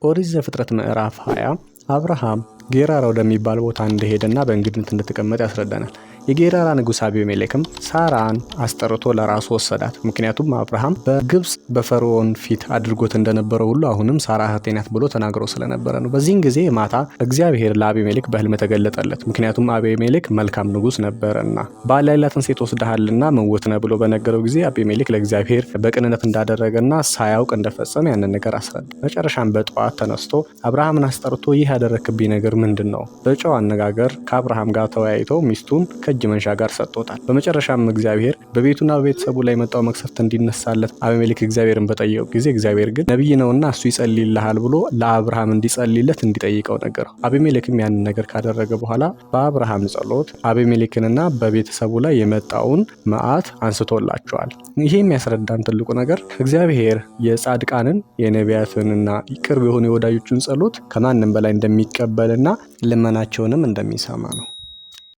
ኦሪት ዘፍጥረት ምዕራፍ 20 አብርሃም ጌራራ ወደሚባል ቦታ እንደሄደና በእንግድነት እንደተቀመጠ ያስረዳናል። የጌራራ ንጉስ አቢሜሌክም ሳራን አስጠርቶ ለራሱ ወሰዳት። ምክንያቱም አብርሃም በግብጽ በፈርዖን ፊት አድርጎት እንደነበረው ሁሉ አሁንም ሳራ እህቴ ናት ብሎ ተናግሮ ስለነበረ ነው። በዚህን ጊዜ ማታ እግዚአብሔር ለአቢሜሌክ በህልም ተገለጠለት። ምክንያቱም አቢሜሌክ መልካም ንጉስ ነበርና ባል ያላትን ሴት ወስደሃልና መውት ነው ብሎ በነገረው ጊዜ አቢሜሌክ ለእግዚአብሔር በቅንነት እንዳደረገና ሳያውቅ እንደፈጸመ ያንን ነገር አስረዳ። መጨረሻም በጠዋት ተነስቶ አብርሃምን አስጠርቶ ይህ ያደረክብኝ ነገር ምንድነው? በጨዋ አነጋገር ከአብርሃም ጋር ተወያይተው ሚስቱን ከእጅ መንሻ ጋር ሰጥቶታል። በመጨረሻም እግዚአብሔር በቤቱና በቤተሰቡ ላይ መጣው መቅሰፍት እንዲነሳለት አቢሜሌክ እግዚአብሔርን በጠየቀው ጊዜ እግዚአብሔር ግን ነብይ ነውና እሱ ይጸልይልሃል ብሎ ለአብርሃም እንዲጸልይለት እንዲጠይቀው ነገረው። አቢሜሌክም ያንን ነገር ካደረገ በኋላ በአብርሃም ጸሎት አቢሜሌክንና በቤተሰቡ ላይ የመጣውን መዓት አንስቶላቸዋል። ይሄ የሚያስረዳን ትልቁ ነገር እግዚአብሔር የጻድቃንን የነቢያትንና ቅርብ የሆኑ የወዳጆቹን ጸሎት ከማንም በላይ እንደሚቀበልና ልመናቸውንም እንደሚሰማ ነው።